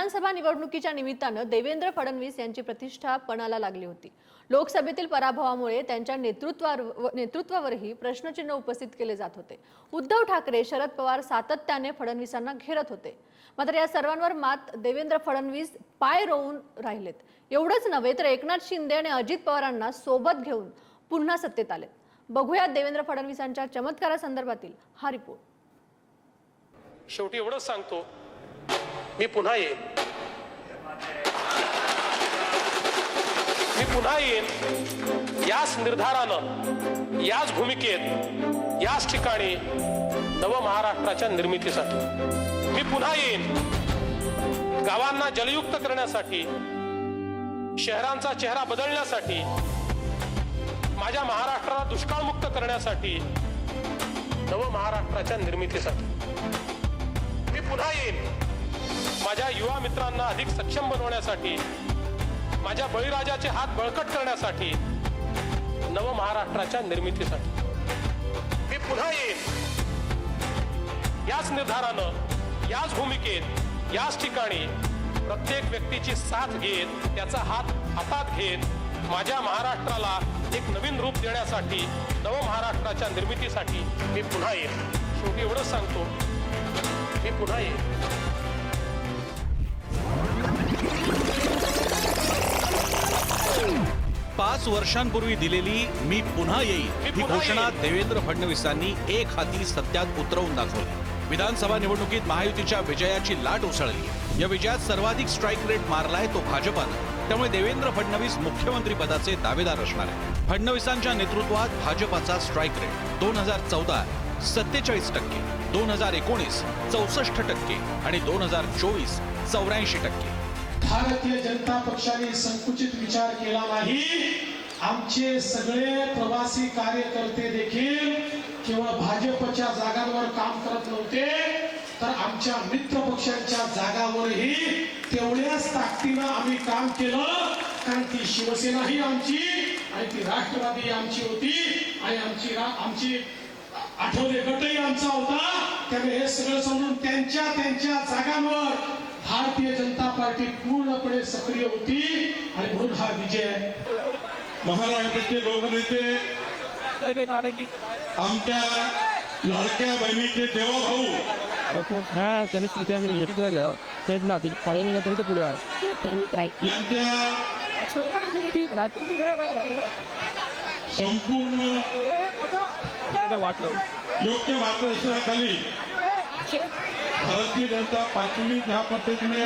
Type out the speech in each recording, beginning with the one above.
विधानसभा निवडणुकीच्या निमित्तानं देवेंद्र फडणवीस यांची प्रतिष्ठा पणाला लागली होती। लोकसभेतील पराभवामुळे त्यांच्या नेतृत्वावरही प्रश्नचिन्ह उपस्थित केले जात होते। उद्धव ठाकरे, शरद पवार सातत्याने फडणवीसांना घेरत होते। मात्र या सर्वांवर मात देवेंद्र फडणवीस पाय रोवून राहिलेत। एवढंच नव्हे तर एकनाथ शिंदे आणि अजित पवारांना सोबत घेऊन पुन्हा सत्तेत आलेत। बघूया देवेंद्र फडणवीसांच्या चमत्कारासंदर्भातील हा रिपोर्ट। शेवटी एवढंच सांगतो, मी पुन्हा येईन, मी पुन्हा येईन याच निर्धारानं, याच भूमिकेत, याच ठिकाणी नव महाराष्ट्राच्या निर्मितीसाठी मी पुन्हा येईन। गावांना जलयुक्त करण्यासाठी, शहरांचा चेहरा बदलण्यासाठी, माझ्या महाराष्ट्राला दुष्काळमुक्त करण्यासाठी, नव महाराष्ट्राच्या निर्मितीसाठी मी पुन्हा येईन। माझ्या युवा मित्रांना अधिक सक्षम बनवण्यासाठी, माझ्या बळीराजाचे हात बळकट करण्यासाठी, नव महाराष्ट्राच्या निर्मितीसाठी मी पुन्हा येईन। याच निर्धारानं, याच भूमिकेत, याच ठिकाणी प्रत्येक व्यक्तीची साथ घेत, त्याचा हात हातात घेत, माझ्या महाराष्ट्राला एक नवीन रूप देण्यासाठी, नव महाराष्ट्राच्या निर्मितीसाठी मी पुन्हा येईन। शेवटी एवढंच सांगतो, मी पुन्हा येईन। 5 वर्षांपूर्वी दिलेली मी पुन्हा येईल ही घोषणा देवेंद्र फडणवीसांनी एक हाती सत्यात उतरवून दाखवली। विधानसभा निवडणुकीत महायुतीच्या विजयाची लाट उसळली। या विजयात सर्वाधिक स्ट्राईक रेट मारलाय तो भाजपानं। त्यामुळे देवेंद्र फडणवीस मुख्यमंत्री पदाचे दावेदार असणार आहेत। फडणवीसांच्या नेतृत्वात भाजपाचा स्ट्राईक रेट 2014 47%, 2019 64% आणि 2024 84%। भारतीय जनता पक्षाने संकुचित विचार केला नाही। आमचे सगळे प्रवासी कार्यकर्ते देखील केवळ भाजपच्या जागांवर काम करत नव्हते, तर आमच्या मित्र पक्षांच्या जागांवरही तेवढ्याच ताकदीनं आम्ही काम केलं। कारण ती शिवसेना ही आमची आणि ती राष्ट्रवादी आमची होती आणि आमची आठवले गटही आमचा होता। त्यामुळे हे सगळं समजून त्यांच्या जागांवर भारतीय जनता पार्टी पूर्णपणे सक्रिय होती आणि म्हणून हा विजय। महाराष्ट्राचे लोकनेते, आमच्या लाडक्या बहिणीचे देवाभाऊ संपूर्ण योग्य मार्गदर्शनाखाली भारतीय जनता पार्टीने ज्या पद्धतीने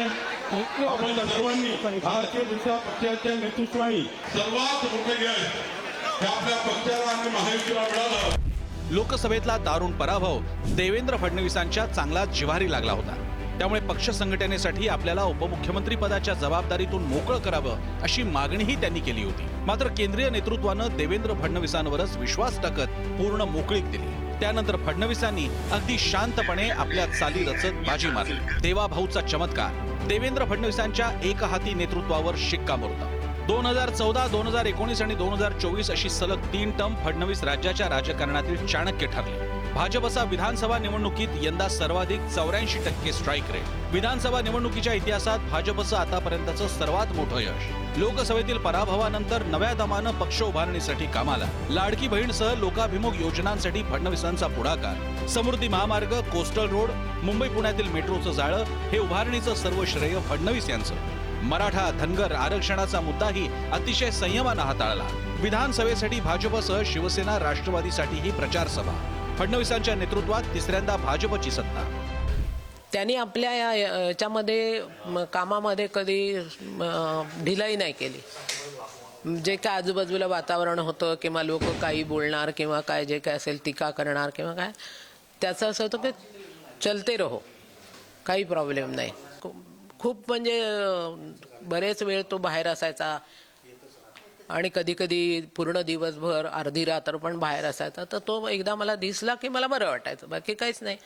आपण सर्वांनी भारतीय जनता पक्षाच्या नेतृत्वाने सर्वात मोठे यश हे आपल्या पक्षाला आणि महायुतीला मिळालं। लोकसभेतला दारुण पराभव देवेंद्र फडणवीसांच्या चांगला जिव्हारी लागला होता। त्यामुळे पक्ष संघटनेसाठी आपल्याला उपमुख्यमंत्री पदाच्या जबाबदारीतून मोकळं करावं अशी मागणीही त्यांनी केली होती। मात्र केंद्रीय नेतृत्वानं देवेंद्र फडणवीसांवरच विश्वास टाकत पूर्ण मोकळीक दिली। त्यानंतर फडणवीसांनी अगदी शांतपणे आपल्या चाली रचत बाजी मारली। देवाभाऊचा चमत्कार, देवेंद्र फडणवीसांच्या एकहाती नेतृत्वावर शिक्कामोर्तब। 2014, 2019 आणि 2024 अशी सलग 3 टर्म फडणवीस राज्याच्या राजकारणातील चाणक्य ठरले। भाजपचा विधानसभा निवडणुकीत यंदा सर्वाधिक 84% स्ट्राईक रेट। विधानसभा निवडणुकीच्या इतिहासात भाजपचं आतापर्यंतचं सर्वात मोठं यश। लोकसभेतील पराभवानंतर नव्या दमानं पक्ष उभारणीसाठी कामाला। लाडकी बहीणसह लोकाभिमुख योजनांसाठी फडणवीसांचा पुढाकार। समृद्धी महामार्ग, कोस्टल रोड, मुंबई पुण्यातील मेट्रोचं जाळं हे उभारणीचं सर्व श्रेय फडणवीस यांचं। मराठा धनगर आरक्षणाचा मुद्दाही अतिशय संयमानं हाताळला। विधानसभेसाठी भाजपसह शिवसेना राष्ट्रवादीसाठीही प्रचार सभा। फडणवीसांच्या नेतृत्वात तिसऱ्यांदा भाजपची सत्ता। त्यांनी आपल्या याच्यामध्ये कामामध्ये कधी ढिलाई नाही केली। जे काय आजूबाजूला वातावरण होतं किंवा लोक काही बोलणार किंवा काय जे काय असेल टीका करणार किंवा काय, त्याचं असं होतं की चलते रहो, काही प्रॉब्लेम नाही। खूप म्हणजे बरेच वेळ तो बाहेर असायचा आणि कधी कधी पूर्ण दिवसभर अर्धी रात्र पण बाहेर असायचा। तर तो एकदा मला दिसला की मला बरं वाटायचं, बाकी काहीच नाही।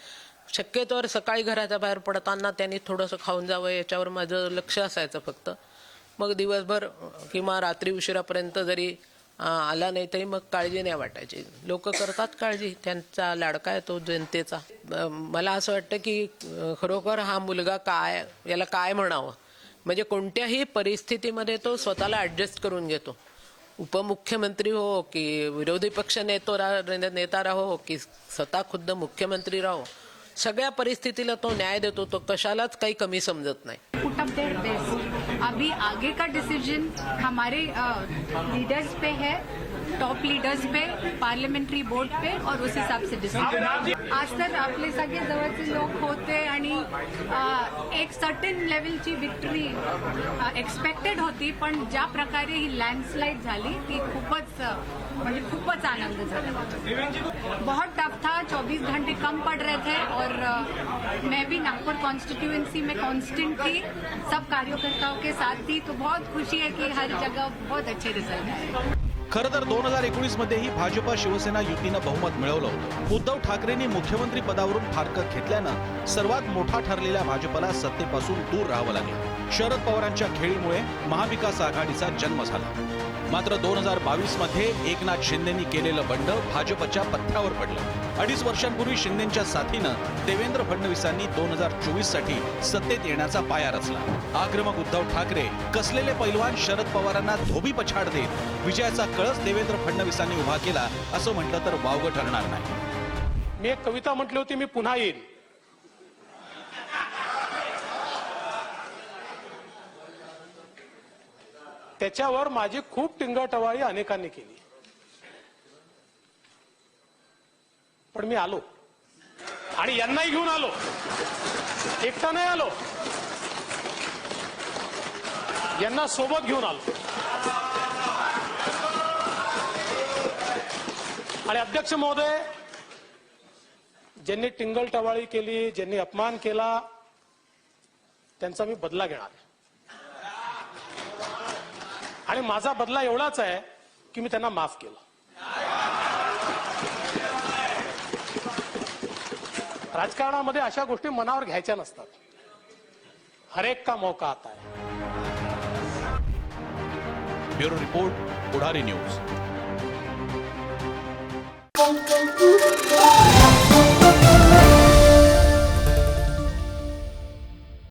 शक्यतोवर सकाळी घराच्या बाहेर पडताना त्यांनी थोडंसं खाऊन जावं याच्यावर माझं लक्ष असायचं फक्त। मग दिवसभर किंवा रात्री उशिरापर्यंत जरी आला नाही तरी मग काळजी नाही वाटायची। लोक करतात काळजी, त्यांचा लाडका आहे तो जनतेचा। मला असं वाटतं की खरोखर हा मुलगा काय, याला काय म्हणावं, म्हणजे कोणत्याही परिस्थितीमध्ये तो स्वतःला ऍडजस्ट करून घेतो. उपमुख्यमंत्री हो की विरोधी पक्ष नेता राहो की स्वतः खुद्द मुख्यमंत्री राहो, सगळ्या परिस्थितीला तो न्याय देतो. तो कशालाच काही कमी समजत नाही. Put up their best. अभी आगे का डिसीजन हमारे लीडर्स पे है, टॉप लीडर्स पे, पार्लियामेंटरी बोर्ड पे, और उस हिसाब से डिसीजन. आज तर आपले सगळे जवळचे लोक होते आणि एक सर्टन लेवलची विक्ट्री एक्सपेक्टेड होती, पण ज्या प्रकारे ही लँडस्लाइड झाली ती खूपच आनंद झाला. बहुत टफ था, 24 घंटे कम पड़ रहे थे, और मैं भी नागपुर कॉन्स्टिट्यूएंसी में कांस्टेंट थी, सब कार्यकर्ताओं के साथ थी, तो बहुत खुशी है कि हर जगह बहुत अच्छे रिजल्ट आए. खरं तर 2019 मध्येही भाजपा शिवसेना युतीनं बहुमत मिळवलं होतं. उद्धव ठाकरेंनी मुख्यमंत्री पदावरून फारकत घेतल्यानं सर्वात मोठा ठरलेल्या भाजपला सत्तेपासून दूर राहावं लागलं. शरद पवारांच्या खेळीमुळे महाविकास आघाडीचा जन्म झाला. मात्र 2022 मध्ये एकनाथ शिंदेंनी केलेलं बंड भाजपच्या पथ्यावर पडलं. 2.5 वर्षांपूर्वी शिंदेंच्या साथीनं देवेंद्र फडणवीसांनी 2024 साठी सत्तेत येण्याचा पाया रचला. आक्रमक उद्धव ठाकरे कसलेले पैलवान शरद पवारांना धोबी पछाड देत विजयाचा कळस देवेंद्र फडणवीसांनी उभा केला असं म्हटलं तर वावगं ठरणार नाही. मी एक कविता म्हटली होती, मी पुन्हा येईल. त्याच्यावर माझी खूप टिंगटवाळी अनेकांनी केली, पण मी आलो आणि यांनाही घेऊन आलो. एकटा नाही आलो, यांना सोबत घेऊन आलो. आणि अध्यक्ष महोदय, ज्यांनी टिंगलटवाळी केली, ज्यांनी अपमान केला, त्यांचा मी बदला घेणार आहे. आणि माझा बदला एवढाच आहे की मी त्यांना माफ केलं. राजकारणामध्ये अशा गोष्टी मनावर घ्यायच्या नसतात. हर एक का मौका आता है. ब्युरो रिपोर्ट, पुढारी न्यूज.